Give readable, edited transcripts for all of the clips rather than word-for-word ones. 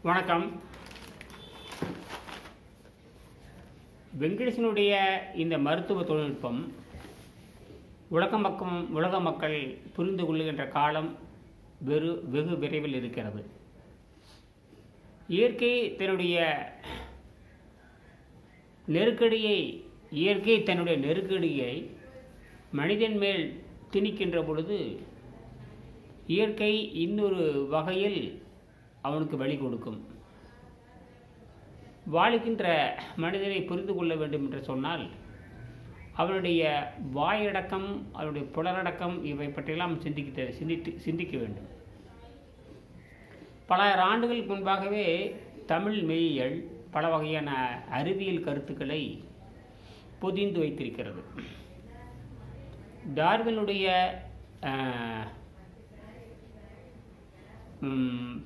வணக்கம். வெங்கடேசனுடைய இந்த மருத்துவ தொழில்நுட்பம் உலக மக்கள் புரிந்து கொள்ளுகின்ற காலம் வெகு விரைவில் இருக்கிறது. இயற்கை தன்னுடைய நெருக்கடியை மனிதன் மேல் திணிக்கின்ற பொழுது இயற்கை இன்னொரு வகையில் அவனுக்கு வழி கொடுக்கும். வாழுகின்ற மனிதனை புரிந்து கொள்ள வேண்டும் என்று சொன்னால் அவனுடைய வாயடக்கம், அவனுடைய புலனடக்கம் இவை பற்றியெல்லாம் சிந்திக்க வேண்டும். பல ஆண்டுகளுக்கு முன்பாகவே தமிழ் மெய்யியல் பல வகையான அறிவியல் கருத்துக்களை பொதிந்து வைத்திருக்கிறது. டார்வினுடைய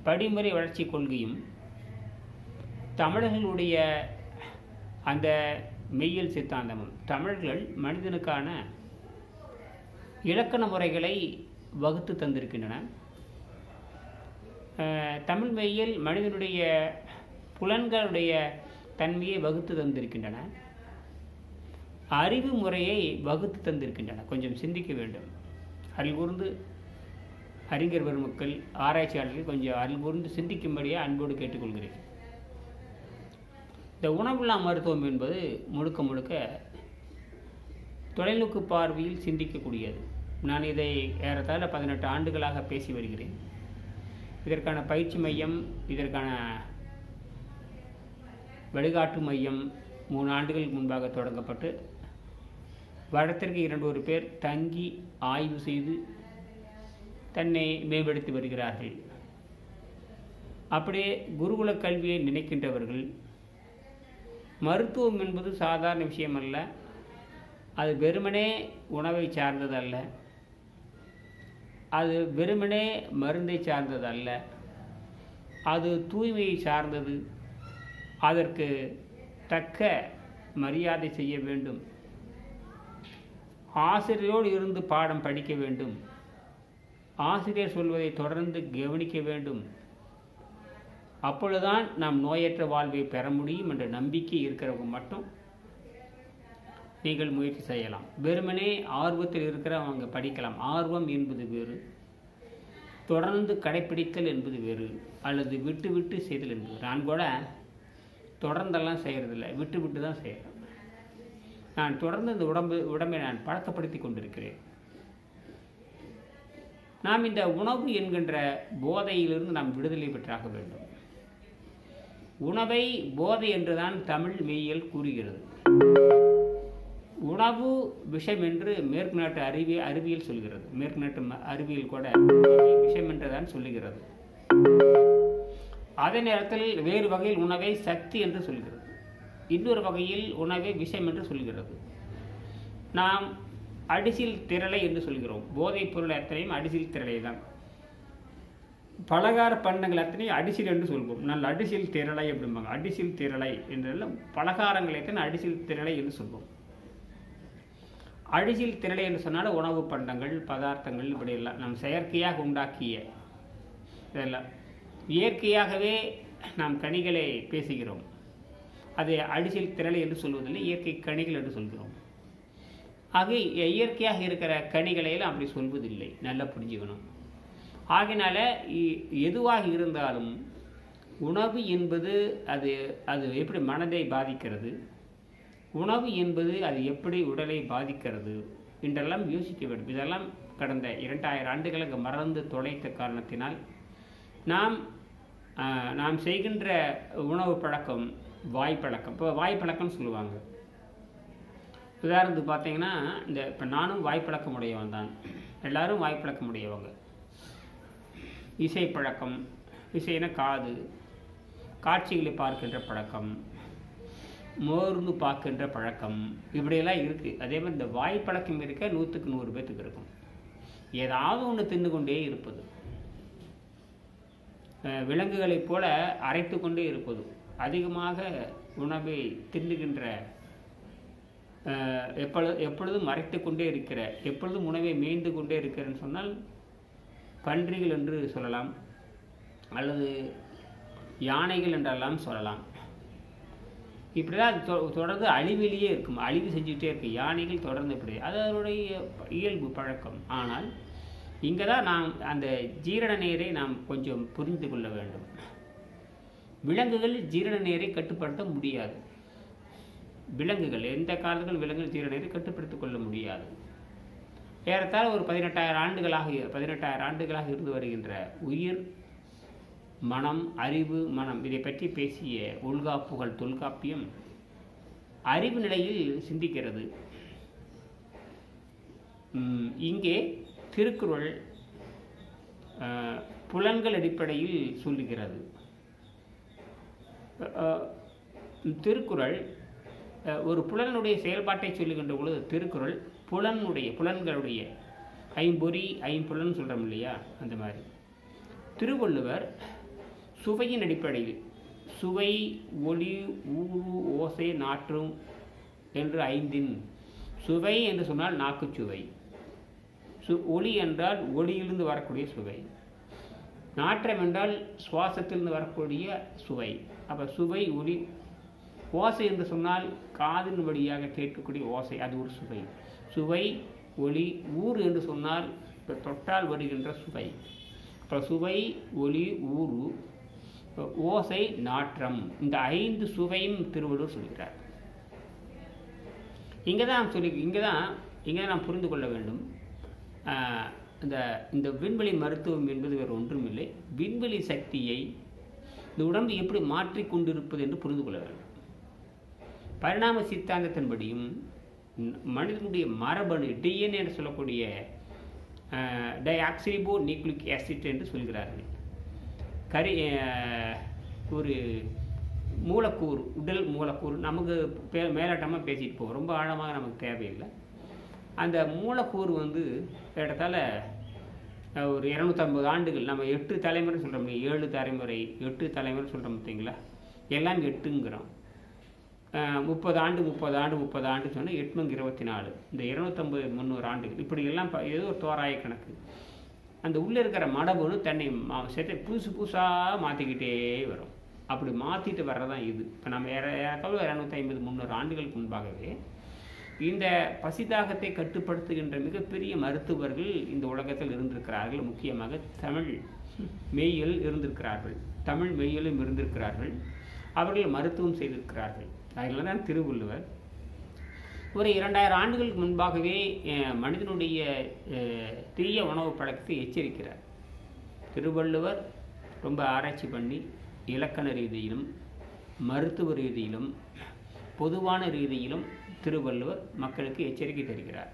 படிமுறை வளர்ச்சி கொள்கையும் தமிழர்களுடைய அந்த மெய்யியல் சித்தாந்தமும் தமிழர்கள் மனிதனுக்கான இலக்கண முறைகளை வகுத்து தந்திருக்கின்றன. தமிழ் மெய்யியல் மனிதனுடைய புலன்களுடைய தன்மையை வகுத்து தந்திருக்கின்றன. அறிவு முறையை வகுத்து தந்திருக்கின்றன. கொஞ்சம் சிந்திக்க வேண்டும். அறிவுகூர்ந்து அறிஞர் பெருமக்கள், ஆராய்ச்சியாளர்கள் கொஞ்சம் அறிவுகூர்ந்து சிந்திக்கும்படியாக அன்போடு கேட்டுக்கொள்கிறேன். இந்த உணவில்லா மருத்துவம் என்பது முழுக்க தொலைநோக்கு பார்வையில் சிந்திக்கக்கூடியது. நான் இதை ஏறத்தாழ 18 ஆண்டுகளாக பேசி வருகிறேன். இதற்கான பயிற்சி மையம், இதற்கான வழிகாட்டு மையம் 3 ஆண்டுகளுக்கு முன்பாக தொடங்கப்பட்டு வருடத்திற்கு 2 பேர் தங்கி ஆய்வு செய்து தன்னை மேம்படுத்தி வருகிறார்கள். அப்படியே குருகுல கல்வியை நினைக்கின்றவர்கள், மருத்துவம் என்பது சாதாரண விஷயம் அல்ல, அது வெறுமனே உணவை சார்ந்தது அல்ல, அது வெறுமனே மருந்தை சார்ந்தது அல்ல, அது தூய்மையை சார்ந்தது. அதற்கு தக்க மரியாதை செய்ய வேண்டும். ஆசிரியரோடு இருந்து பாடம் படிக்க வேண்டும். ஆசிரியர் சொல்வதை தொடர்ந்து கவனிக்க வேண்டும். அப்பொழுதுதான் நாம் நோயற்ற வாழ்வை பெற முடியும் என்ற நம்பிக்கை இருக்கிறவங்க மட்டும் நீங்கள் முயற்சி செய்யலாம். வெறுமனே ஆர்வத்தில் இருக்கிறவங்க படிக்கலாம். ஆர்வம் என்பது வேறு, தொடர்ந்து கடைப்பிடித்தல் என்பது வேறு, அல்லது விட்டு செய்தல் என்பது. நான் கூட தொடர்ந்தெல்லாம் செய்கிறதில்லை, விட்டு தான் செய்கிறேன். நான் தொடர்ந்து இந்த உடம்பை நான் பழக்கப்படுத்தி கொண்டிருக்கிறேன். நாம் இந்த உணவு என்கின்ற போதையிலிருந்து நாம் விடுதலை பெற்றாக வேண்டும். உணவை போதை என்றுதான் தமிழ் மெய்யியல் கூறுகிறது. உணவு விஷம் என்று மேற்கு நாட்டு அறிவியல் சொல்கிறது. மேற்கு நாட்டு அறிவியல் கூட விஷம் என்றுதான் சொல்லுகிறது. அதே நேரத்தில் வேறு வகையில் உணவை சக்தி என்று சொல்கிறது. இன்னொரு வகையில் உணவை விஷம் என்று சொல்கிறது. நாம் அடிசில் திரளை என்று சொல்கிறோம். போதைப் பொருள் அத்தனையும் அடிசில் திரளை தான். பலகார பண்டங்கள் அத்தனையும் அடிசில் என்று சொல்வோம். நல்ல அடிசில் திரளை அப்படிம்பாங்க. அடிசில் திரளை என்றெல்லாம் பலகாரங்களை தான் அடிசில் திரளை என்று சொல்வோம். அடிசில் திரளை என்று சொன்னால் உணவு பண்டங்கள், பதார்த்தங்கள், இப்படியெல்லாம் நம் செயற்கையாக உண்டாக்கிய இதெல்லாம். இயற்கையாகவே நாம் கனிகளை பேசுகிறோம். அதை அடிசில் திரளை என்று சொல்வதில்லை, இயற்கை கனிகள் என்று சொல்கிறோம். ஆக இயற்கையாக இருக்கிற கனிகளையெல்லாம் அப்படி சொல்வதில்லை. நல்லா புரிஞ்சுக்கணும். ஆகினால எதுவாக இருந்தாலும் உணவு என்பது அது எப்படி மனதை பாதிக்கிறது, உணவு என்பது அது எப்படி உடலை பாதிக்கிறது என்றெல்லாம் யோசிக்க வேண்டும். இதெல்லாம் கடந்த 2000 ஆண்டுகளுக்கு மறந்து தொலைத்த காரணத்தினால் நாம் செய்கின்ற உணவு பழக்கம் வாய்ப்பழக்கம். இப்போ வாய்ப்பழக்கம்னு சொல்லுவாங்க. உதாரணத்துக்கு பார்த்தீங்கன்னா, இப்போ நானும் வாய்ப்பழக்கம் உடையவன் தான், எல்லாரும் வாய்ப்பழக்கம் உடையவங்க. இசைப்பழக்கம், இசைனா காது, காட்சிகளை பார்க்கின்ற பழக்கம், மோர்ந்து பார்க்கின்ற பழக்கம், இப்படியெல்லாம் இருக்குது. அதே மாதிரி இந்த வாய்ப்பழக்கம் இருக்க 100க்கு 100 பேர்த்துக்கு இருக்கும். ஏதாவது ஒன்று தின்னு கொண்டே இருப்பது, விலங்குகளைப் போல அரைத்து கொண்டே இருப்பது, அதிகமாக உணவை தின்னுகின்ற, எப்பொழுதும் மறைத்து கொண்டே இருக்கிற, எப்பொழுதும் உணவை மேய்ந்து கொண்டே இருக்கிறேன்னு சொன்னால் பன்றிகள் என்று சொல்லலாம், அல்லது யானைகள் என்றெல்லாம் சொல்லலாம். இப்படிதான் தொடர்ந்து அழிவிலேயே இருக்கும், அழிவு செஞ்சுக்கிட்டே இருக்கு. யானைகள் தொடர்ந்து இப்படி, அது அதனுடைய இயல்பு பழக்கம். ஆனால் இங்கே தான் நாம் அந்த ஜீரண நீரை நாம் கொஞ்சம் புரிந்து கொள்ள வேண்டும். விலங்குகள் ஜீரண நீரை கட்டுப்படுத்த முடியாது. விலங்குகள் எந்த காலத்தில் விலங்குகள் ஜீரண நீரை கட்டுப்படுத்திக் கொள்ள முடியாது. ஏறத்தாழ ஒரு 18,000 ஆண்டுகளாக இருந்து வருகின்ற உயிர், மனம், அறிவு, மனம் இதை பற்றி பேசிய உள்காப்புகள் தொல்காப்பியம் அறிவு நிலையில் சிந்திக்கிறது. இங்கே திருக்குறள் புலன்கள் அடிப்படையில் சொல்லுகிறது. திருக்குறள் ஒரு புலனுடைய செயல்பாட்டை சொல்லுகின்ற பொழுது திருக்குறள் புலன்களுடைய ஐம்பொறி ஐம்புலன் சொல்கிறோம் இல்லையா, அந்த மாதிரி. திருவள்ளுவர் சுவையின் அடிப்படையில் சுவை, ஒளி, ஊறு, ஓசை, நாற்றும் என்று ஐந்தின். சுவை என்று சொன்னால் நாக்குச்சுவை, ஒளி என்றால் ஒளியிலிருந்து வரக்கூடிய சுவை, நாற்றம் என்றால் சுவாசத்திலிருந்து வரக்கூடிய சுவை. அப்போ சுவை, ஒளி, ஓசை என்று சொன்னால் காதின் வழியாக கேட்கக்கூடிய ஓசை, அது ஒரு சுவை. சுவை, ஒளி, ஊறு என்று சொன்னால் தொட்டால் வருகின்ற சுவை. இப்போ சுவை, ஒளி, ஊறு, ஓசை, நாற்றம், இந்த 5 சுவையும் திருவள்ளுவர் சொல்கிறார். இங்கே தான் நாம் புரிந்து கொள்ள வேண்டும். இந்த விண்வெளி மருத்துவம் என்பது வேறு ஒன்றும் இல்லை. விண்வெளி சக்தியை இந்த உடம்பு எப்படி மாற்றிக்கொண்டிருப்பது என்று புரிந்து கொள்ள வேண்டும். பரிணாம சித்தாந்தத்தின்படியும் மனிதனுடைய மரபணு டிஎன்ஏ என்று சொல்லக்கூடிய டைஆக்சிரிபோ நியூக்ளிக் ஆசிட் என்று சொல்கிறார்கள். ஒரு மூலக்கூறு, உடல் மூலக்கூறு, நமக்கு மேலோட்டமாக பேசிட்டு போவோம், ரொம்ப ஆழமாக நமக்கு தேவையில்லை. அந்த மூலக்கூறு ஏறத்தாழ ஒரு 250 ஆண்டுகள், நம்ம 8 தலைமுறை சொல்கிறோம், 7 தலைமுறை 8 தலைமுறை சொல்கிறோம் பார்த்தீங்களா, எல்லாம் 8ங்கிறோம். 30 ஆண்டு சொன்னால் 824, இந்த 250-300 ஆண்டுகள், இப்படி எல்லாம் ஏதோ ஒரு தோராய கணக்கு. அந்த உள்ளே இருக்கிற மரபணு தன்னை புதுசாக மாற்றிக்கிட்டே வரும். அப்படி மாற்றிட்டு வர்றதான் இது. இப்போ நம்ம 250-300 ஆண்டுகளுக்கு முன்பாகவே இந்த பசிதாகத்தை கட்டுப்படுத்துகின்ற மிகப்பெரிய மருத்துவர்கள் இந்த உலகத்தில் இருந்திருக்கிறார்கள். முக்கியமாக தமிழ் மெய்யியல் இருந்திருக்கிறார்கள். அவர்கள் மருத்துவம் செய்திருக்கிறார்கள். அதில் தான் திருவள்ளுவர் ஒரு 2000 ஆண்டுகளுக்கு முன்பாகவே மனிதனுடைய தீய உணவு பழக்கத்தை எச்சரிக்கிறார். திருவள்ளுவர் ரொம்ப ஆராய்ச்சி பண்ணி இலக்கண ரீதியிலும் மருத்துவ ரீதியிலும் பொதுவான ரீதியிலும் திருவள்ளுவர் மக்களுக்கு எச்சரிக்கை தருகிறார்.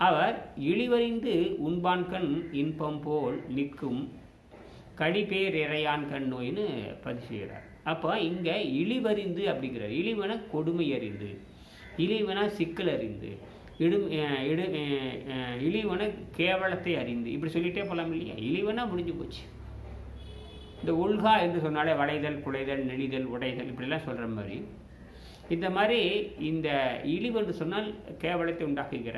அவர் இழிவறிந்து உண்பான்கண் இன்பம் போல் நிற்கும் கடிபேர் இறையான் கண் நோயின்னு பதிவு செய்கிறார். அப்போ இங்கே இழிவறிந்து அப்படிங்கிறார். இழிவன கொடுமை அறிந்து, இழிவன சிக்கல் அறிந்து, இழிவன கேவலத்தை அறிந்து, இப்படி சொல்லிட்டே போகலாம் இல்லையா. இழிவனா முடிஞ்சு போச்சு. இந்த ஒல்கா என்று சொன்னாலே வளைதல், குலைதல், நெளிதல், உடைதல், இப்படிலாம் சொல்கிற மாதிரி, இந்த மாதிரி இந்த இழிவு என்று சொன்னால் கேவலத்தை உண்டாக்குகிற,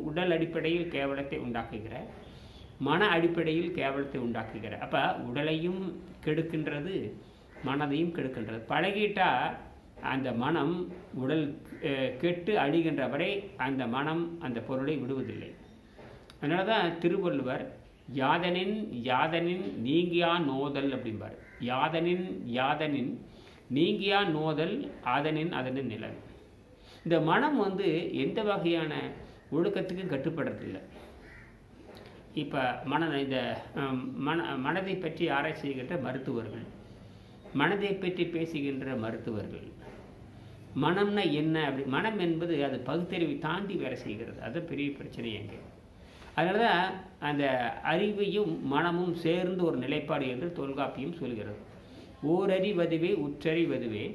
உடல் அடிப்படையில் கேவலத்தை உண்டாக்குகிற, மன அடிப்படையில் கேவலத்தை உண்டாக்குகிற. அப்போ உடலையும் கெடுக்கின்றது, மனதையும் கெடுக்கின்றது. பழகிட்டால் அந்த மனம் உடல் கெட்டு அழிகின்ற வரை அந்த மனம் அந்த பொருளை விடுவதில்லை. அதனால தான் திருவள்ளுவர் யாதனின் நீங்கியா நோதல் அப்படிம்பார். யாதனின் நீங்கியா நோதல் அதனின் நிழல். இந்த மனம் எந்த வகையான ஒழுக்கத்துக்கும் கட்டுப்படுறதில்லை. இப்போ மனதை பற்றி ஆராய்ச்சி செய்கின்ற மருத்துவர்கள், மனதை பற்றி பேசுகின்ற மருத்துவர்கள், மனம்னா என்ன அப்படி, மனம் என்பது அது பகுத்தறிவை தாண்டி வேலை செய்கிறது. அது பெரிய பிரச்சனை அங்கே. அதனால தான் அந்த அறிவையும் மனமும் சேர்ந்து ஒரு நிலைப்பாடு என்று தொல்காப்பியம் சொல்கிறது. ஓரறிவதுவே உற்றறிவதுவே,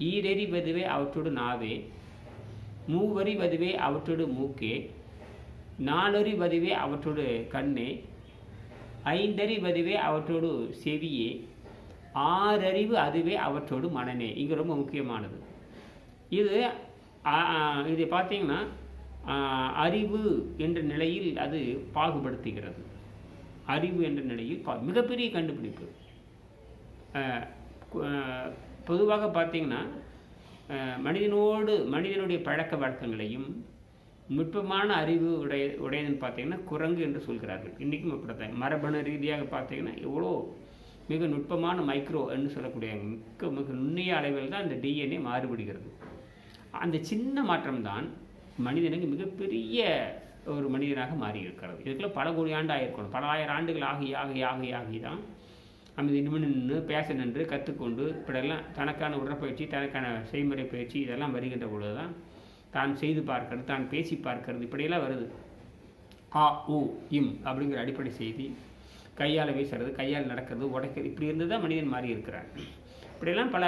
ஈரறிவதுவே அவற்றோடு நாவே, மூவறிவதுவே அவற்றோடு மூக்கே, நாலறிவதுவே அவற்றோடு கண்ணே, ஐந்தறிவதுவே அவற்றோடு செவியே, ஆறறிவு அதுவே அவற்றோடு மனநே. இங்கே ரொம்ப முக்கியமானது இது பார்த்தீங்கன்னா அறிவு என்ற நிலையில் அது பாகுபடுத்துகிறது. அறிவு என்ற நிலையில் மிகப்பெரிய கண்டுபிடிப்பு. பொதுவாக பார்த்திங்கன்னா மனிதனுடைய பழக்க வழக்கங்களையும் நுட்பமான அறிவு உடையதுன்னு பார்த்தீங்கன்னா குரங்கு என்று சொல்கிறார்கள். இன்றைக்கும் அப்படித்தான். மரபணு ரீதியாக பார்த்தீங்கன்னா எவ்வளோ மிக நுட்பமான மைக்ரோ என்று சொல்லக்கூடிய மிக நுண்ணிய அளவில் தான் இந்த டிஎன்ஏ மாறுபடுகிறது. அந்த சின்ன மாற்றம்தான் மனிதனுக்கு மிகப்பெரிய ஒரு மனிதனாக மாறி இருக்கிறது. இதுக்குள்ள பல கோடி ஆண்டு ஆகிருக்கணும். பல ஆயிரம் ஆண்டுகள் ஆகி தான் நம்ம நின்று பேச நின்று கற்றுக்கொண்டு இப்படியெல்லாம் தனக்கான உடற்பயிற்சி, தனக்கான செய்முறை பயிற்சி இதெல்லாம் வருகின்ற பொழுது தான் தான் செய்து பார்க்கறது, தான் பேசி பார்க்கறது, இப்படியெல்லாம் வருது. ஆ உ இம் அப்படிங்கிற அடிப்படை செய்தி, கையால் வீசுறது, கையால் நடக்கிறது, உடைக்கிறது, இப்படி இருந்து தான் மனிதன் மாறி இருக்கிறார். இப்படியெல்லாம் பல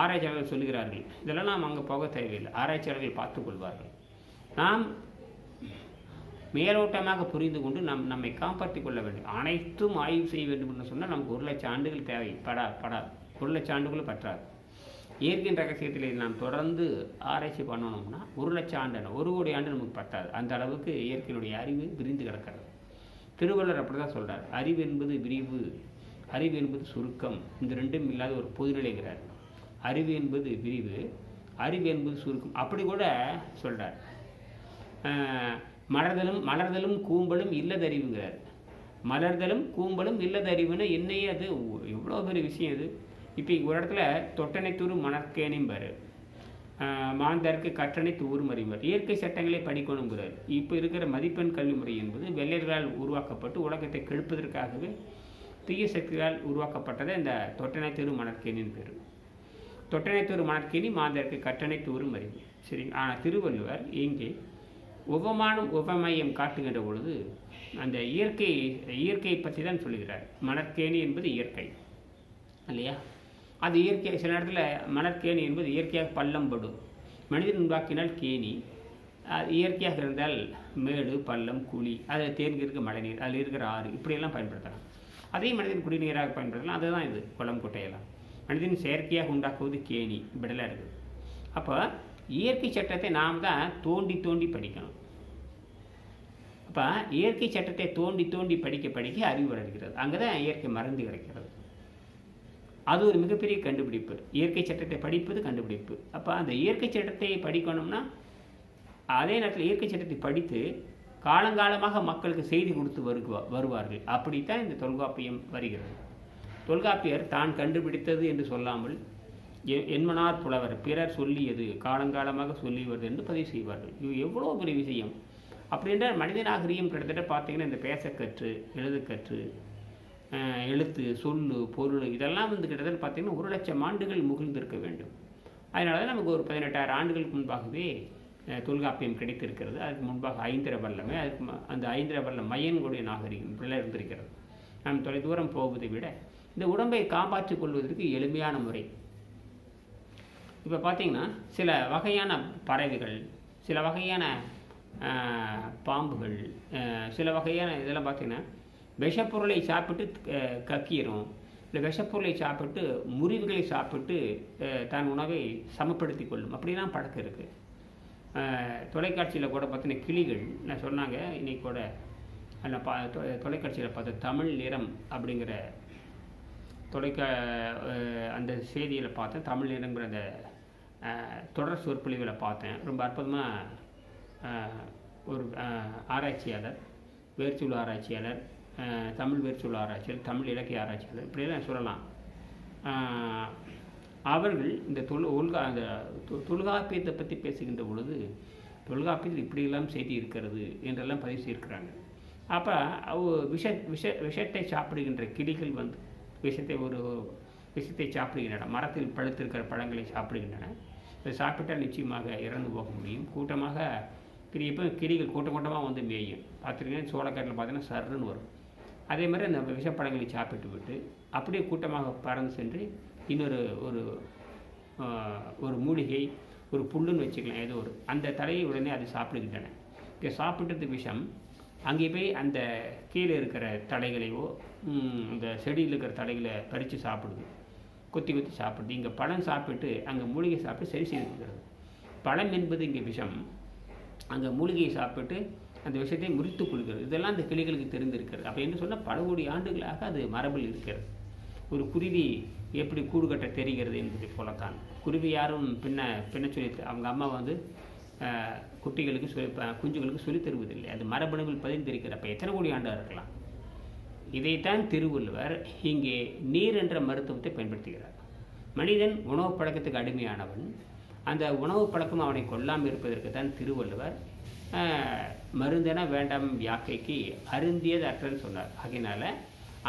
ஆராய்ச்சியாளர்கள் சொல்லுகிறார்கள். இதெல்லாம் நாம் அங்கே போக தேவையில்லை, ஆராய்ச்சியாளர்கள் பார்த்து கொள்வார்கள். நாம் மேலோட்டமாக புரிந்து கொண்டு நம்மை காப்பாற்றி கொள்ள வேண்டும். அனைத்தும் ஆய்வு செய்ய வேண்டும் என்று சொன்னால் நமக்கு 1,00,000 ஆண்டுகள் தேவை. படாது 1,00,000 ஆண்டுகளும் பற்றாது. இயற்கையின் ரகசியத்தில் நாம் தொடர்ந்து ஆராய்ச்சி பண்ணணும்னா 1,00,000 ஆண்டு, 1 கோடி ஆண்டு நமக்கு பற்றாது. அந்த அளவுக்கு இயற்கையினுடைய அறிவு விரிந்து கிடக்கிறது. திருவள்ளுவர் அப்படி தான் சொல்கிறார். அறிவு என்பது விரிவு, அறிவு என்பது சுருக்கம், இந்த ரெண்டும் இல்லாத ஒரு பொதுநிலைங்கிறார். அறிவு என்பது விரிவு, அறிவு என்பது சுருக்கம், அப்படி கூட சொல்கிறார். மலர்தலும் கூம்பலும் இல்லதறிவுங்கிறார். மலர்தலும் கூம்பலும் இல்லதறிவுன்னு என்னையே அது எவ்வளோ பெரிய விஷயம் இது. இப்போ ஒரு இடத்துல தொட்டனை தூரும் மணற்கேனிம்பார், மாந்தருக்கு கற்றனை தூரும் அறிவார். இயற்கை சட்டங்களை படிக்கணுங்கிறார். இப்போ இருக்கிற மதிப்பெண் கல்வி முறை என்பது வெள்ளையர்களால் உருவாக்கப்பட்டு உலகத்தை கெடுப்பதற்காகவே தீய சக்திகளால் உருவாக்கப்பட்டதை இந்த தொட்டனை தூரும் மணற்கேனின் பேர். தொட்டனை தூரும் மணற்கேணி மாந்தருக்கு கற்றனை தூரும் அறிவு. சரி, ஆனால் திருவள்ளுவர் இங்கே உவமையம் காட்டுகின்ற பொழுது அந்த இயற்கையை பற்றி தான் சொல்லுகிறார். மணற்கேணி என்பது இயற்கை இல்லையா? அது இயற்கை. சில இடத்துல மணற்கேணி என்பது இயற்கையாக பள்ளம் படும், மனிதன் உருவாக்கினால் கேணி. அது இயற்கையாக இருந்தால் மேடு பள்ளம் குழி, அதில் தேங்கி இருக்க மழைநீர், அதில் இருக்கிற ஆறு, இப்படியெல்லாம் பயன்படுத்தலாம். அதே மனிதன் குடிநீராக பயன்படுத்தலாம். அதுதான் இது குளம் குட்டையெல்லாம். மனிதன் செயற்கையாக உண்டாக்குவது கேணி, இப்படிலாம் இருக்குது. அப்போ இயற்கை சட்டத்தை நாம் தான் தோண்டி படிக்கணும். அப்போ இயற்கை சட்டத்தை தோண்டி படிக்க அறிவு வளர்கிறது. அங்கே தான் இயற்கை மறந்து கிடைக்கிறது. அது ஒரு மிகப்பெரிய கண்டுபிடிப்பு. இயற்கை சட்டத்தை படிப்பது கண்டுபிடிப்பு. அப்போ அந்த இயற்கை சட்டத்தை படிக்கணும்னா அதே நேரத்தில் இயற்கை சட்டத்தை படித்து காலங்காலமாக மக்களுக்கு செய்தி கொடுத்து வருவார்கள். அப்படித்தான் இந்த தொல்காப்பியம் வருகிறது. தொல்காப்பியர் தான் கண்டுபிடித்தது என்று சொல்லாமல் என்மனார் புலவர் பிறர் சொல்லியது காலங்காலமாக சொல்லி வருது என்று பதிவு செய்வார்கள். இது எவ்வளோ பெரிய விஷயம். அப்படி என்றால் மனிதநாகரிகம் கிட்டத்தட்ட பார்த்தீங்கன்னா இந்த பேசக்கற்று, எழுதுக்கற்று, எழுத்து, சொல்லு, பொருள் இதெல்லாம் கிட்டத்தட்ட பார்த்தீங்கன்னா 1,00,000 ஆண்டுகள் முகிழ்ந்திருக்க வேண்டும். அதனால தான் நமக்கு ஒரு 18,000 ஆண்டுகளுக்கு முன்பாகவே தொல்காப்பியம் கிடைத்திருக்கிறது. அதுக்கு முன்பாக ஐந்திரவல்லமே, அதுக்கு அந்த ஐந்திரவல்ல மயன்களுடைய நாகரிகம் இப்படிலாம் இருந்திருக்கிறது. நாம் தொலைதூரம் போவதை விட இந்த உடம்பை காப்பாற்றிக் கொள்வதற்கு எளிமையான முறை. இப்போ பார்த்தீங்கன்னா சில வகையான பறவைகள், சில வகையான பாம்புகள், சில வகையான இதெல்லாம் பார்த்தீங்கன்னா விஷப்பொருளை சாப்பிட்டு கக்கீரும், இல்லை விஷப்பொருளை சாப்பிட்டு முறிவுகளை சாப்பிட்டு தன் உணவை சமப்படுத்தி கொள்ளும். அப்படிலாம் பழக்கம் இருக்குது. தொலைக்காட்சியில் கூட பார்த்தீங்கன்னா கிளிகள் நான் சொன்னாங்க. இன்றைக்கி கூட அந்த தொலைக்காட்சியில் பார்த்த தமிழ் நிறம் அப்படிங்கிற அந்த செய்தியில் பார்த்தேன். தமிழ் நிறங்கிற அந்த தொடர் சொற்பொழிவில் பார்த்தேன். ரொம்ப அற்புதமாக ஒரு ஆராய்ச்சியாளர், வேர்ச்சொல் ஆராய்ச்சியாளர், தமிழ் வேர்ச்சொல் ஆராய்ச்சியாளர், தமிழ் இலக்கிய ஆராய்ச்சியாளர், இப்படியெல்லாம் சொல்லலாம். அவர்கள் இந்த அந்த தொல்காப்பியத்தை பற்றி பேசுகின்ற பொழுது தொல்காப்பியத்தில் இப்படியெல்லாம் செய்தி இருக்கிறது என்றெல்லாம் பதிவு செய்திருக்கிறாங்க. அப்போ விஷத்தை சாப்பிடுகின்ற கிளிகள் விஷத்தை சாப்பிடுகின்றன. மரத்தில் பழுத்திருக்கிற பழங்களை சாப்பிடுகின்றன. இதை சாப்பிட்டால் நிச்சயமாக இறந்து போக முடியும். கூட்டமாக கிளிகள் கூட்டமாக வந்து மேயும். பார்த்துருக்கீங்கன்னா சோளக்காட்டில் பார்த்தீங்கன்னா சர்ன்னு வரும். அதே மாதிரி அந்த விஷப்பழங்களை சாப்பிட்டு விட்டு அப்படியே கூட்டமாக பறந்து சென்று இன்னொரு ஒரு மூலிகை, ஒரு புல்லுன்னு வச்சுக்கலாம், ஏதோ அந்த தலையை உடனே அது சாப்பிடுகின்றன. இங்கே சாப்பிட்டது விஷம் அங்கே போய் அந்த கீழே இருக்கிற தடைகளையோ இந்த செடியில் இருக்கிற தடைகளை பறித்து சாப்பிடுது, கொத்தி சாப்பிடுது. இங்கே பழம் சாப்பிட்டு அங்கே மூலிகை சாப்பிட்டு சரி செய்து கொடுக்குறது. பழம் என்பது இங்கே விஷம், அங்கே மூலிகையை சாப்பிட்டு அந்த விஷத்தை முறித்து கொள்கிறது. இதெல்லாம் அந்த கிளிகளுக்கு தெரிந்திருக்கிறது. அப்போ என்று சொன்னால் பல கோடி ஆண்டுகளாக அது மரபில் இருக்கிறது. ஒரு குருவி எப்படி கூடு கட்ட தெரிகிறது என்பதை போலத்தான். குருவி யாரும் பின்ன சொல்லி அவங்க அம்மா வந்து குட்டிகளுக்கு குஞ்சுகளுக்கு சொல்லித் தருவதில்லை. அது மரபணுவில் பதிந்திருக்கிறப்ப எத்தனை கோடி ஆண்டாக இருக்கலாம். இதைத்தான் திருவள்ளுவர் இங்கே நீர் என்ற மருத்துவத்தை பயன்படுத்துகிறார். மனிதன் உணவு பழக்கத்துக்கு அடிமையானவன். அந்த உணவு பழக்கம் அவனை கொல்லாமல் இருப்பதற்கு தான் திருவள்ளுவர் மருந்தென வேண்டாம் யாக்கைக்கு அருந்தியது அற்றன்னு சொன்னார். ஆகையினால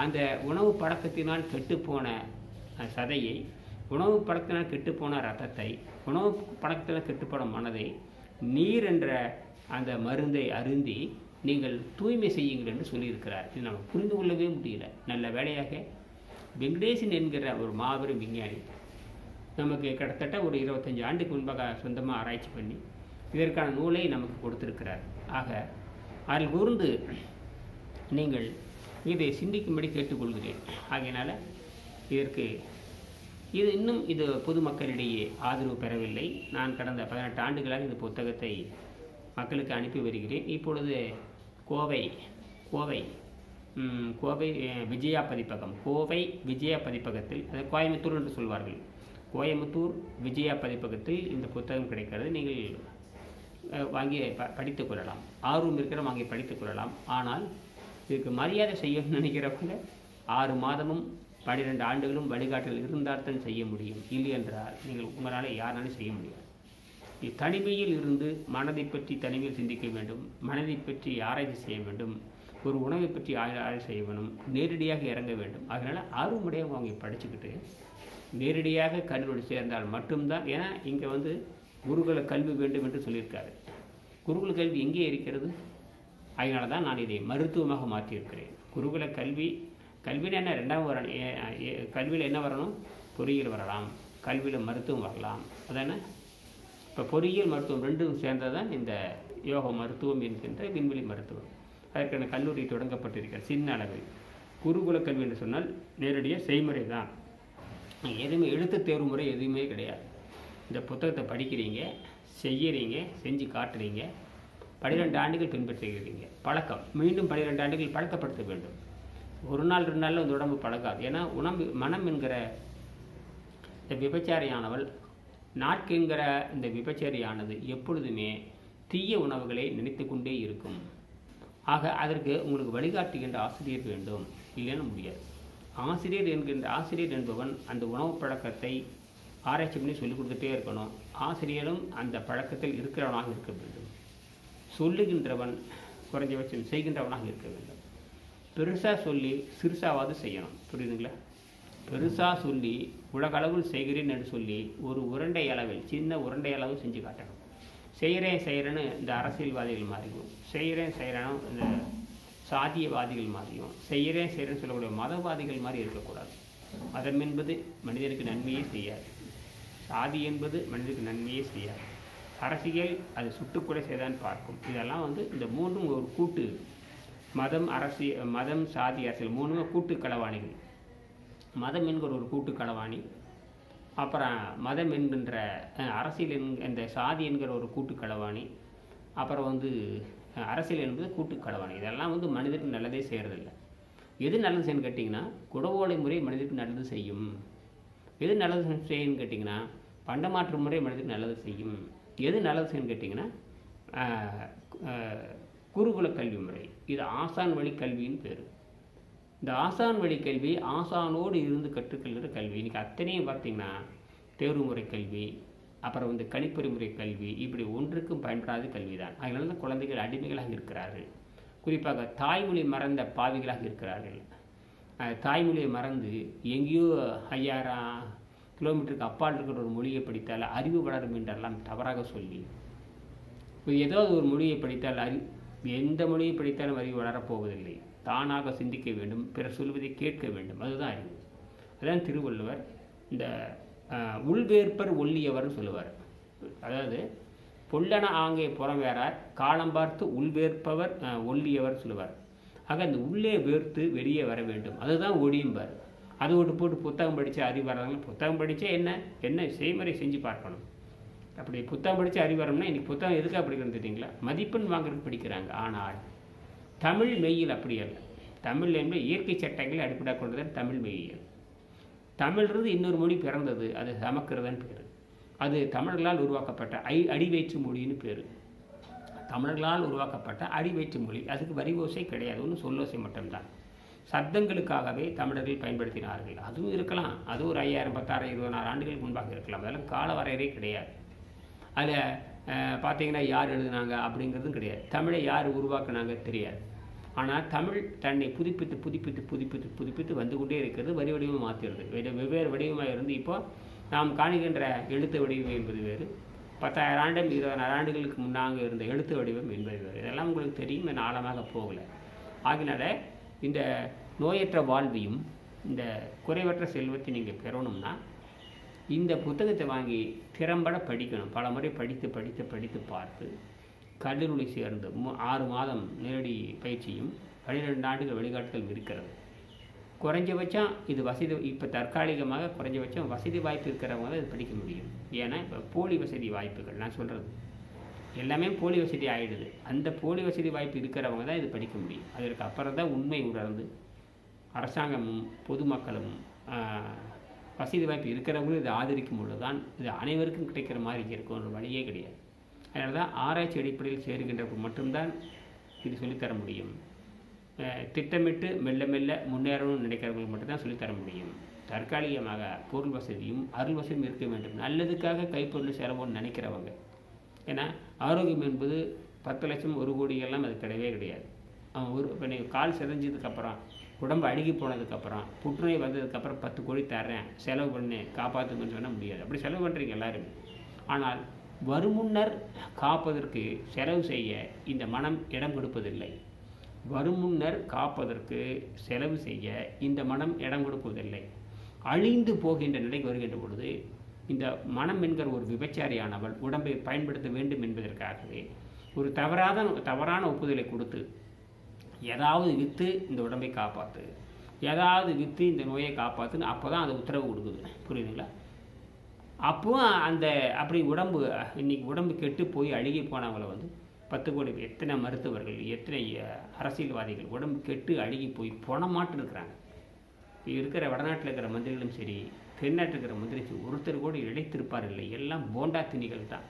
அந்த உணவு பழக்கத்தினால் கெட்டுப்போன சதையை, உணவு பழக்கத்தினால் கெட்டுப்போன ரத்தத்தை, உணவு பழக்கத்தினால் கெட்டுப்போன மனதை நீர் என்ற அந்த மருந்தை அருந்தி நீங்கள் தூய்மை செய்யுங்கள் என்று சொல்லியிருக்கிறார். இது நம்ம புரிந்து கொள்ளவே முடியல. நல்ல வேளையாக வெங்கடேசன் என்கிற ஒரு மாபெரும் விஞ்ஞானி நமக்கு கிட்டத்தட்ட ஒரு 25 ஆண்டுக்கு முன்பாக சொந்தமாக ஆராய்ச்சி பண்ணி இதற்கான நூலை நமக்கு கொடுத்திருக்கிறார். ஆக அதில் கூர்ந்து நீங்கள் இதை சிந்திக்கும்படி கேட்டுக்கொள்கிறேன். ஆகையினால இது பொதுமக்களிடையே ஆதரவு பெறவில்லை. நான் கடந்த 18 ஆண்டுகளாக இந்த புத்தகத்தை மக்களுக்கு அனுப்பி வருகிறேன். இப்பொழுது கோவை விஜயா பதிப்பகம், கோவை விஜயா பதிப்பகத்தில், அதை கோயம்புத்தூர் என்று சொல்வார்கள், கோயம்புத்தூர் விஜயா பதிப்பகத்தில் இந்த புத்தகம் கிடைக்கிறது. நீங்கள் வாங்கி படித்துக் கொள்ளலாம். ஆர்வம் இருக்கிற வாங்கி படித்துக் கொள்ளலாம். ஆனால் இதுக்கு மரியாதை செய்யணும்னு நினைக்கிறவங்க 6 மாதமும் 12 ஆண்டுகளும் வழிகாட்டல் இருந்தால் தான் செய்ய முடியும். இல்லை என்றால் நீங்கள் உங்களால் யாராலும் செய்ய முடியாது. தனிமையில் இருந்து மனதை பற்றி தனிமையில் சிந்திக்க வேண்டும், மனதை பற்றி ஆராய்ச்சி செய்ய வேண்டும், ஒரு உணவை பற்றி ஆராய்ச்சி செய்ய வேண்டும், நேரடியாக இறங்க வேண்டும். அதனால் ஆர்வமுடையவங்க அவங்க படிச்சுக்கிட்டு நேரடியாக கல்லூரி சேர்ந்தால் மட்டும்தான். ஏன்னா இங்கே வந்து குருகுல கல்வி வேண்டும் என்று சொல்லியிருக்காரு. குருகுல கல்வி எங்கே இருக்கிறது? அதனால தான் நான் இதை மருத்துவமாக மாற்றியிருக்கிறேன். குருகுல கல்வியில் என்ன 2ஆம் வரணும், கல்வியில் என்ன வரணும்? பொறியியல் வரலாம், கல்வியில் மருத்துவம் வரலாம். அதானே இப்போ பொறியியல் மருத்துவம் ரெண்டும் சேர்ந்தது தான் இந்த யோக மருத்துவம் என்கின்ற விண்வெளி மருத்துவம். அதற்கான கல்லூரி தொடங்கப்பட்டிருக்கிற சின்ன அளவில். குருகுல கல்வி என்று சொன்னால் நேரடியாக செய்முறை தான். எதுவுமே எழுத்து தேர்வு முறை எதுவுமே கிடையாது. இந்த புத்தகத்தை படிக்கிறீங்க, செய்கிறீங்க, செஞ்சு காட்டுறீங்க, 12 ஆண்டுகள் பின்பற்றுகிறீங்க. பழக்கம் மீண்டும் 12 ஆண்டுகள் பழக்கப்படுத்த வேண்டும். ஒரு நாள் 2 நாளில் இந்த உடம்பு பழக்காது. ஏன்னா மனம் என்கிற இந்த விபச்சாரியானவள், நாட்கு என்கிற இந்த விபச்சாரியானது எப்பொழுதுமே தீய உணவுகளை நினைத்து கொண்டே இருக்கும். ஆக அதற்கு உங்களுக்கு வழிகாட்டுகின்ற ஆசிரியர் வேண்டும், இல்லைன்னு முடியாது. ஆசிரியர் என்பவன் அந்த உணவு பழக்கத்தை ஆராய்ச்சி பண்ணி சொல்லிக் கொடுத்துட்டே இருக்கணும். ஆசிரியரும் அந்த பழக்கத்தில் இருக்கிறவனாக இருக்க வேண்டும். சொல்லுகின்றவன் குறைஞ்சபட்சம் செய்கின்றவனாக இருக்க வேண்டும். பெருசாக சொல்லி சிறுசாவது செய்யணும். புரியுதுங்களா? பெருசாக சொல்லி உலகளவில் செய்கிறேன் என்று சொல்லி ஒரு உருண்டை அளவில், சின்ன உருண்டை அளவு செஞ்சு காட்டணும். செய்கிறேன்னு இந்த அரசியல்வாதிகள் மாறியும், செய்கிறேன்னு இந்த சாதியவாதிகள் மாறியும், செய்கிறேன்னு சொல்லக்கூடிய மதவாதிகள் மாதிரி இருக்கக்கூடாது. மதம் என்பது மனிதனுக்கு நன்மையே செய்யாது. சாதி என்பது மனிதனுக்கு நன்மையே செய்யாது. அரசியல் அது சுட்டுக்கொலை செய்தான் பார்க்கும். இதெல்லாம் வந்து இந்த மூன்றும் ஒரு கூட்டு, மதம் சாதி அரசியல் மூணுமே கூட்டு களவாணிகள். மதம் என்கிற ஒரு கூட்டு களவாணி, அப்புறம் மதம் என்கின்ற அரசியல் இந்த சாதி என்கிற ஒரு கூட்டு களவாணி, அப்புறம் வந்து அரசியல் என்பது கூட்டு களவாணி. இதெல்லாம் வந்து மனிதனுக்கு நல்லதே செய்கிறதில்லை. எது நல்லது செய்யணும்னு கேட்டிங்கன்னா குடவோலை முறை மனிதனுக்கு நல்லது செய்யும். எது நல்லது செய்யணும்னு கேட்டிங்கன்னா பண்டமாற்று முறை மனிதனுக்கு நல்லது செய்யும். எது நல்லது செய்யணும்னு கேட்டிங்கன்னா குருகுல கல்வி முறை. இது ஆசான் வழி கல்வின்னு பேர். இந்த ஆசான் வழி கல்வி ஆசானோடு இருந்து கற்றுக்கொள்கிற கல்வி. இன்றைக்கி அத்தனையும் பார்த்திங்கன்னா தேர்வு முறை கல்வி, அப்புறம் வந்து கணிப்பொறி முறை கல்வி, இப்படி ஒன்றுக்கும் பயன்படாத கல்வி தான். அதனால தான் குழந்தைகள் அடிமைகளாக இருக்கிறார்கள். குறிப்பாக தாய்மொழி மறந்த பாவிகளாக இருக்கிறார்கள். தாய்மொழியை மறந்து எங்கேயோ 5000 கிலோமீட்டருக்கு அப்பால் இருக்கிற ஒரு மொழியை பிடித்தால் அறிவு வளரும் என்றெல்லாம் தவறாக சொல்லி, ஏதாவது ஒரு மொழியை படித்தால் எந்த மொழியை படித்தாலும் அறிவு வளரப்போவதில்லை. தானாக சிந்திக்க வேண்டும், பிறர் சொல்வதை கேட்க வேண்டும். அதுதான் அறிவு. அதுதான் திருவள்ளுவர் இந்த உள்வேற்பர் ஒல்லியவர்னு சொல்லுவார். அதாவது பொல்லன ஆங்கே புறம் வேறார், காலம் பார்த்து உள்வேற்பவர் ஒல்லியவர் சொல்லுவார். ஆக அந்த உள்ளே வேர்த்து வெளியே வர வேண்டும். அதுதான் ஒடியும்பார். அது போட்டு புத்தகம் படித்து அறிவு வர்றாங்க. புத்தகம் படித்தா என்ன செய்முறை செஞ்சு பார்க்கணும். அப்படி புத்தகம் படித்து அறிவு வரணும்னா இன்றைக்கி புத்தகம் எதுக்காக படிக்கிறது தெரியுங்களா? மதிப்பெண் வாங்குறதுக்கு படிக்கிறாங்க. ஆனால் தமிழ் மெய்யில் அப்படி அல்ல. தமிழ் என்பது இயற்கை சட்டங்களை அடிப்படையாக கொண்டது தமிழ் மெய்யியல். தமிழ்ன்றது இன்னொரு மொழி பிறந்தது, அது சமஸ்கிருதம்னு பேர். அது தமிழர்களால் உருவாக்கப்பட்ட அடிவயிற்று மொழின்னு பேர். தமிழர்களால் உருவாக்கப்பட்ட அடிவயிற்று மொழி. அதுக்கு வரிவோசை கிடையாது, ஒன்று சொல்லோசை மட்டும்தான். சப்தங்களுக்காகவே தமிழர்கள் பயன்படுத்தினார்கள். அதுவும் இருக்கலாம், அது ஒரு 5000, 10,000, 20,000 ஆண்டுகளுக்கு முன்பாக இருக்கலாம். அதெல்லாம் கால வரையறை கிடையாது. அதில் பார்த்தீங்கன்னா யார் எழுதுனாங்க அப்படிங்கிறதும் கிடையாது. தமிழை யார் உருவாக்குனாங்க தெரியாது. ஆனால் தமிழ் தன்னை புதுப்பித்து புதுப்பித்து புதுப்பித்து புதுப்பித்து வந்து கொண்டே இருக்கிறது. வரி வடிவம் மாற்றிடுது. வெவ்வேறு வடிவமாக இருந்து இப்போ நாம் காணுகின்ற எழுத்து வடிவம் என்பது வேறு, 10,000 ஆண்டு 20,000 ஆண்டுகளுக்கு முன்னாக இருந்த எழுத்து வடிவம் என்பது வேறு. இதெல்லாம் உங்களுக்கு தெரியும், நான் ஆழமாக போகலை. ஆகினால இந்த நோயற்ற வாழ்வையும் இந்த குறைவற்ற செல்வத்தை நீங்கள் பெறணும்னா இந்த புத்தகத்தை வாங்கி திறம்பட படிக்கணும். பல முறை படித்து படித்து படித்து பார்த்து கல்லூரி சேர்ந்து 6 மாதம் நேரடி பயிற்சியும் 12 ஆண்டுகள் வழிகாட்டுதல் இருக்கிறது. குறைஞ்சபட்சம் இது வசதி, இப்போ தற்காலிகமாக குறைஞ்சபட்சம் வசதி வாய்ப்பு இருக்கிறவங்க தான் இது படிக்க முடியும். ஏன்னா இப்போ போலி வசதி வாய்ப்புகள் நான் சொல்கிறது எல்லாமே போலி வசதி ஆகிடுது. அந்த போலி வசதி வாய்ப்பு இருக்கிறவங்க தான் இது படிக்க முடியும். அதற்கு அப்புறம் தான் உண்மை உணர்ந்து அரசாங்கமும் பொதுமக்களும் வசதி வாய்ப்பு இருக்கிறவங்களும் இதை ஆதரிக்கும் பொழுது தான் இது அனைவருக்கும் கிடைக்கிற மாதிரி இருக்கும். ஒரு வழியே கிடையாது. அதனால தான் ஆராய்ச்சி அடிப்படையில் சேருகின்றவர்கள் மட்டும்தான் இது சொல்லித்தர முடியும். திட்டமிட்டு மெல்ல மெல்ல முன்னேறணும்னு நினைக்கிறவங்களுக்கு மட்டும்தான் சொல்லித்தர முடியும். தற்காலிகமாக பொருள் வசதியும் அருள் வசதியும் இருக்க வேண்டும். நல்லதுக்காக கைப்பொருள் செலவுன்னு நினைக்கிறவங்க, ஏன்னா ஆரோக்கியம் என்பது 10 லட்சம் 1 கோடியெல்லாம் அது கிடையவே கிடையாது. இப்போ நீங்கள் கால் செதஞ்சதுக்கப்புறம், உடம்பு அழுகி போனதுக்கப்புறம், புற்றுநோய் வந்ததுக்கப்புறம் 10 கோடி தர்றேன் செலவு பண்ணு காப்பாற்றுங்கன்னு சொன்னால் முடியாது. அப்படி செலவு பண்ணுறீங்க எல்லாருமே. ஆனால் வருமுன்னர் காப்பதற்கு செலவு செய்ய இந்த மனம் இடம் கொடுப்பதில்லை. வருமுன்னர் காப்பதற்கு செலவு செய்ய இந்த மனம் இடம் கொடுப்பதில்லை. அழிந்து போகின்ற நிலைக்கு வருகின்ற பொழுது இந்த மனம் என்கிற ஒரு விபச்சாரியானவள் உடம்பை பயன்படுத்த வேண்டும் என்பதற்காகவே ஒரு தவறான ஒப்புதலை கொடுத்து ஏதாவது விற்று இந்த உடம்பை காப்பாற்று, ஏதாவது விற்று இந்த நோயை காப்பாற்றுன்னு அப்போ தான் அது உத்தரவு கொடுக்குது. புரியுதுங்களா? அப்போ அப்படி இன்னைக்கு உடம்பு கெட்டு போய் அழுகி போனவங்களை 10 கோடி எத்தனை மருத்துவர்கள், எத்தனை அரசியல்வாதிகள் உடம்பு கெட்டு அழுகி போய் பணமாட்டு இருக்கிறாங்க. இருக்கிற வடநாட்டில் இருக்கிற மந்திரிகளும் சரி, தென்னாட்டில் இருக்கிற மந்திரி ஒருத்தர் கூட இழைத்திருப்பார் இல்லை. எல்லாம் போண்டா திணிகள் தான்.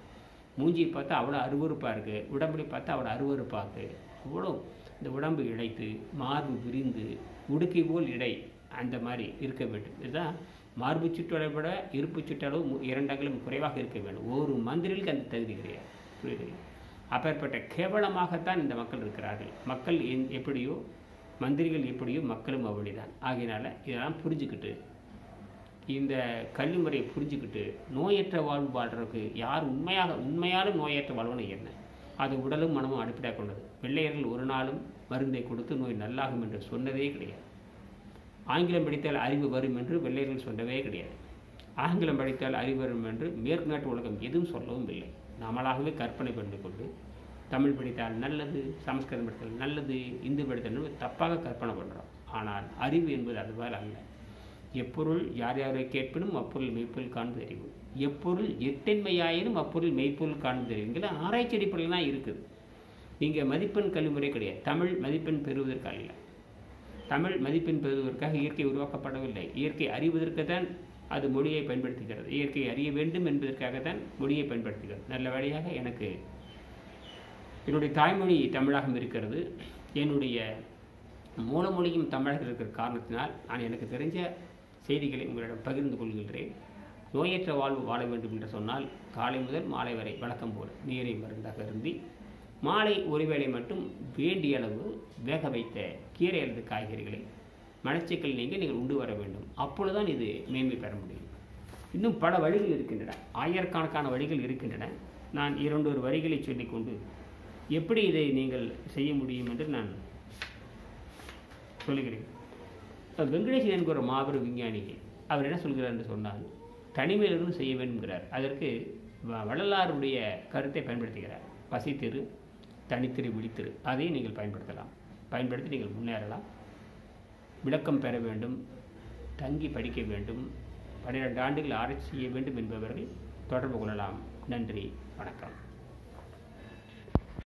மூஞ்சி பார்த்தா அவ்வளோ அருவறுப்பாக இருக்குது, உடம்புல பார்த்தா அவ்வளோ அருவறுப்பாக இருக்குது. அவ்வளோ இந்த உடம்பு இழைத்து மார்பு விரிந்து உடுக்கை போல் இடை அந்த மாதிரி இருக்க வேண்டும். இதுதான் மார்பு சுற்றளவை விட இருப்பு சுற்றளவு 2 அங்குலம் குறைவாக இருக்க வேண்டும். ஒரு மந்திரிகளுக்கு அந்த தகுதி கிடையாது. புரியுது? அப்பேற்பட்ட கேவலமாகத்தான் இந்த மக்கள் இருக்கிறார்கள். மக்கள் எப்படியோ, மந்திரிகள் எப்படியோ, மக்களும் அப்படிதான். ஆகையினால இதெல்லாம் புரிஞ்சுக்கிட்டு, இந்த கல்வி முறையை புரிஞ்சுக்கிட்டு நோயற்ற வாழ்வு வாழ்றதுக்கு யார் உண்மையாலும் நோயற்ற வாழ்வுன்னு என்ன? அது உடலும் மனமும் அடிப்படையாக கொண்டது. வெள்ளையர்கள் ஒரு நாளும் மருந்தை கொடுத்து நோய் நல்லாகும் என்று சொன்னதே கிடையாது. ஆங்கிலம் படித்தால் அறிவு வரும் என்று வெள்ளையர்கள் சொன்னவே கிடையாது. ஆங்கிலம் படித்தால் அறிவு வரும் என்று மேற்கு நாட்டு உலகம் எதுவும் சொல்லவும் இல்லை. நாமளாகவே கற்பனை பண்ணி கொண்டு தமிழ் படித்தால் நல்லது, சமஸ்கிருதம் படித்தால் நல்லது, இந்து படித்தால் தப்பாக கற்பனை பண்ணுறோம். ஆனால் அறிவு என்பது அதுவால் அல்ல. எப்பொருள் யார் யாரை கேட்பினும் அப்பொருள் மெய்ப்பொருள் காண்பது அறிவு, எப்பொருள் எத்தன்மையாயினும் அப்பொருள் மெய்ப்பொருள் காண்பது அறிவுங்கிற ஆராய்ச்சி அடிப்படையில் தான் இருக்குது. நீங்கள் மதிப்பெண் கல்விமுறை கிடையாது. தமிழ் மதிப்பெண் பெறுவதற்கு அல்ல. தமிழ் மதிப்பெண் பெறுவதற்காக இயற்கை உருவாக்கப்படவில்லை. இயற்கை அறிவதற்கு தான் அது மொழியை பயன்படுத்துகிறது. இயற்கை அறிய வேண்டும் என்பதற்காகத்தான் மொழியை பயன்படுத்துகிறது. நல்ல வேளையாக எனக்கு என்னுடைய தாய்மொழி தமிழாகவும் இருக்கிறது. என்னுடைய மூலமொழியும் தமிழாக இருக்கிற காரணத்தினால் நான் எனக்கு தெரிஞ்ச செய்திகளை உங்களிடம் பகிர்ந்து கொள்கின்றேன். நோயற்ற வாழ்வு வாழ வேண்டும் என்று சொன்னால் காலை முதல் மாலை வரை வழக்கம் போல் நீரை மருந்தாக அருந்தி, மாலை ஒருவேளை மட்டும் வேண்டிய அளவு வேக வைத்த கீரை அல்லது காய்கறிகளை மலச்சிக்கல் நீங்கள் உண்டு வர வேண்டும். அப்பொழுதுதான் இது மேன்மை பெற முடியும். இன்னும் பல வழிகள் இருக்கின்றன, ஆயிரக்கணக்கான வழிகள் இருக்கின்றன. நான் 2 வரிகளை சொல்லிக்கொண்டு எப்படி இதை நீங்கள் செய்ய முடியும் என்று நான் சொல்லுகிறேன். வெங்கடேசன் என்கிற ஒரு மாபெரும் விஞ்ஞானி, அவர் என்ன சொல்கிறார் என்று சொன்னால், தனிமையிலிருந்து செய்ய வேண்டும்ங்கிறார். அதற்கு வள்ளலாருடைய கருத்தை பயன்படுத்துகிறார். பசித்திரு, தனித்திரு, விழித்திரு, அதையும் நீங்கள் பயன்படுத்தி நீங்கள் முன்னேறலாம். விளக்கம் பெற வேண்டும், தங்கி படிக்க வேண்டும், 12 ஆண்டுகள் ஆராய்ச்சி செய்ய வேண்டும் என்பவர்கள் தொடர்பு கொள்ளலாம். நன்றி, வணக்கம்.